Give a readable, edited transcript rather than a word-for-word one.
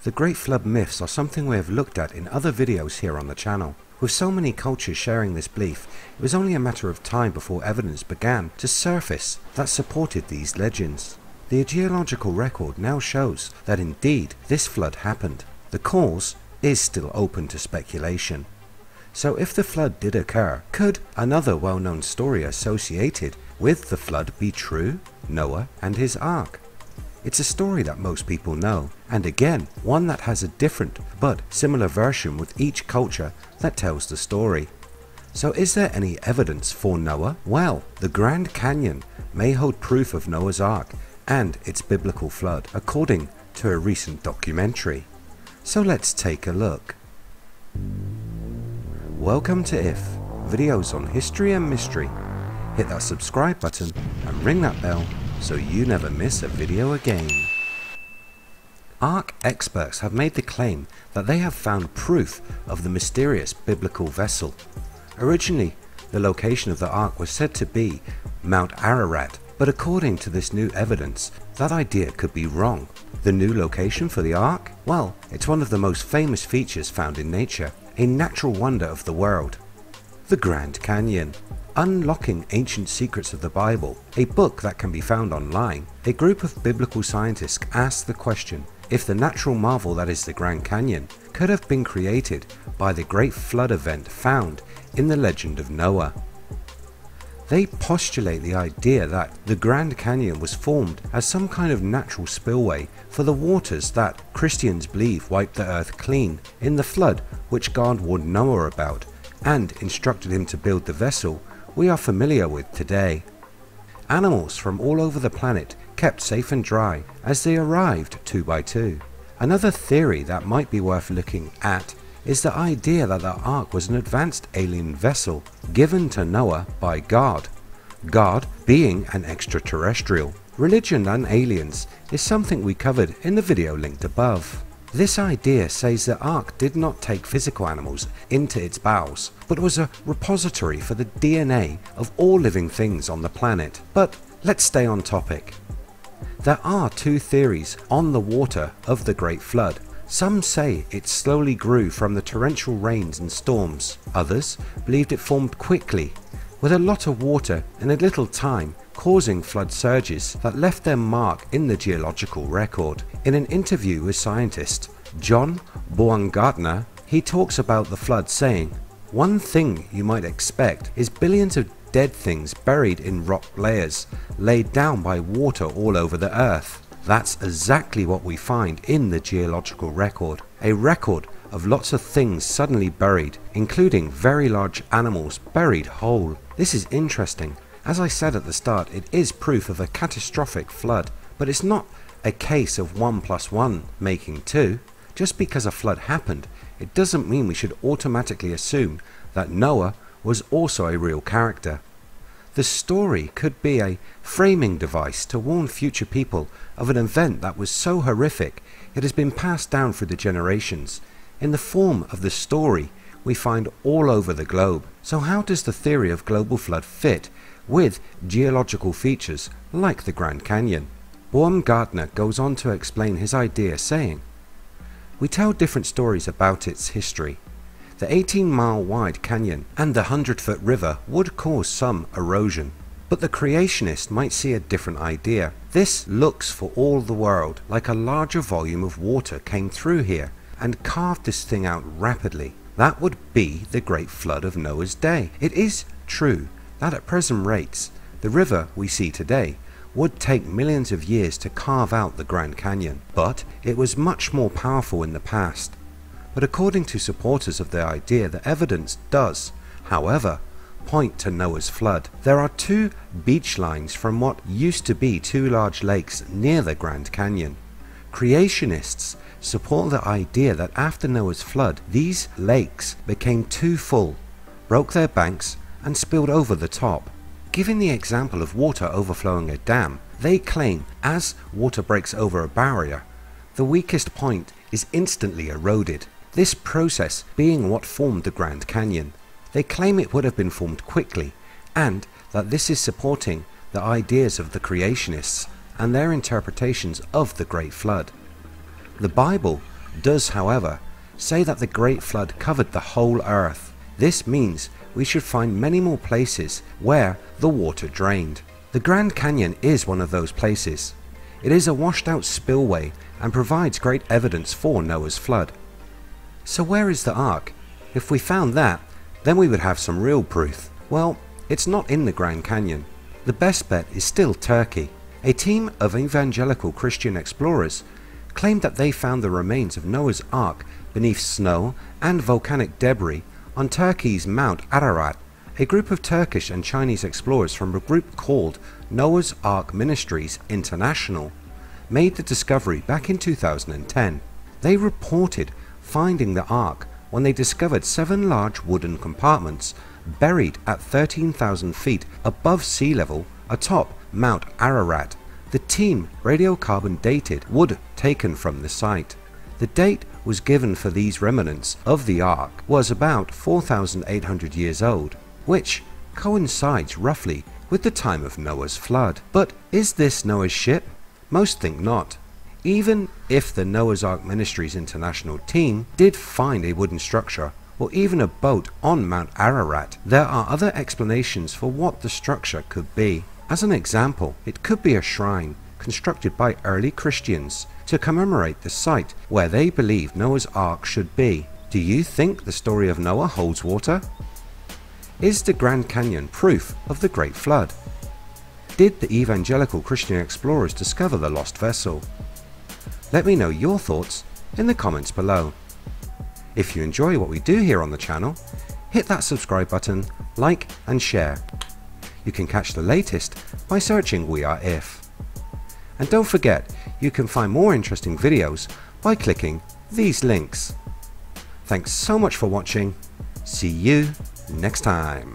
The Great Flood myths are something we have looked at in other videos here on the channel. With so many cultures sharing this belief, it was only a matter of time before evidence began to surface that supported these legends. The geological record now shows that indeed this flood happened. The cause is still open to speculation. So if the flood did occur, could another well-known story associated with the flood be true? Noah and his ark. It's a story that most people know, and again, one that has a different but similar version with each culture that tells the story. So is there any evidence for Noah? Well, the Grand Canyon may hold proof of Noah's Ark and its biblical flood, according to a recent documentary. So let's take a look. Welcome to IF, videos on history and mystery. Hit that subscribe button and ring that bell so you never miss a video again. Ark experts have made the claim that they have found proof of the mysterious biblical vessel. Originally, the location of the Ark was said to be Mount Ararat, but according to this new evidence, that idea could be wrong. The new location for the Ark? Well, it's one of the most famous features found in nature, a natural wonder of the world. The Grand Canyon. Unlocking Ancient Secrets of the Bible, a book that can be found online, a group of biblical scientists asked the question if the natural marvel that is the Grand Canyon could have been created by the Great Flood event found in the legend of Noah. They postulate the idea that the Grand Canyon was formed as some kind of natural spillway for the waters that Christians believe wiped the earth clean in the flood which God warned Noah about and instructed him to build the vessel we are familiar with today. Animals from all over the planet kept safe and dry as they arrived 2 by 2. Another theory that might be worth looking at is the idea that the Ark was an advanced alien vessel given to Noah by God. God being an extraterrestrial. Religion and aliens is something we covered in the video linked above. This idea says the Ark did not take physical animals into its bowels, but was a repository for the DNA of all living things on the planet. But let's stay on topic. There are two theories on the water of the Great Flood. Some say it slowly grew from the torrential rains and storms. Others believed it formed quickly, with a lot of water in a little time, causing flood surges that left their mark in the geological record. In an interview with scientist John Baumgartner, he talks about the flood saying, "One thing you might expect is billions of dead things buried in rock layers, laid down by water all over the earth." That's exactly what we find in the geological record, a record of lots of things suddenly buried, including very large animals buried whole. This is interesting. As I said at the start, it is proof of a catastrophic flood, but it's not a case of 1 + 1 making 2. Just because a flood happened, it doesn't mean we should automatically assume that Noah was also a real character. The story could be a framing device to warn future people of an event that was so horrific it has been passed down through the generations in the form of the story we find all over the globe. So how does the theory of global flood fit with geological features like the Grand Canyon? Baumgartner goes on to explain his idea saying, "We tell different stories about its history. The 18-mile wide canyon and the 100-foot river would cause some erosion, but the creationist might see a different idea. This looks for all the world like a larger volume of water came through here and carved this thing out rapidly. That would be the Great Flood of Noah's day. It is true that at present rates, the river we see today would take millions of years to carve out the Grand Canyon, but it was much more powerful in the past. But according to supporters of the idea, the evidence does, however, point to Noah's flood. There are 2 beach lines from what used to be 2 large lakes near the Grand Canyon. Creationists support the idea that after Noah's flood, these lakes became too full, broke their banks, and spilled over the top. Giving the example of water overflowing a dam, they claim as water breaks over a barrier, the weakest point is instantly eroded. This process being what formed the Grand Canyon. They claim it would have been formed quickly, and that this is supporting the ideas of the creationists and their interpretations of the Great Flood. The Bible does, however, say that the Great Flood covered the whole earth. This means we should find many more places where the water drained. The Grand Canyon is one of those places. It is a washed out spillway and provides great evidence for Noah's flood. So where is the Ark? If we found that, then we would have some real proof. Well, it's not in the Grand Canyon. The best bet is still Turkey. A team of evangelical Christian explorers claimed that they found the remains of Noah's Ark beneath snow and volcanic debris on Turkey's Mount Ararat. A group of Turkish and Chinese explorers from a group called Noah's Ark Ministries International made the discovery back in 2010. They reported finding the Ark when they discovered 7 large wooden compartments buried at 13,000 feet above sea level atop Mount Ararat. The team radiocarbon dated wood taken from the site. The date was given for these remnants of the Ark was about 4,800 years old, which coincides roughly with the time of Noah's flood. But is this Noah's ship? Most think not. Even if the Noah's Ark Ministries International team did find a wooden structure or even a boat on Mount Ararat, there are other explanations for what the structure could be. As an example, it could be a shrine constructed by early Christians to commemorate the site where they believed Noah's Ark should be. Do you think the story of Noah holds water? Is the Grand Canyon proof of the Great Flood? Did the evangelical Christian explorers discover the lost vessel? Let me know your thoughts in the comments below. If you enjoy what we do here on the channel, hit that subscribe button, like and share. You can catch the latest by searching We Are If. And don't forget, you can find more interesting videos by clicking these links. Thanks so much for watching. See you next time.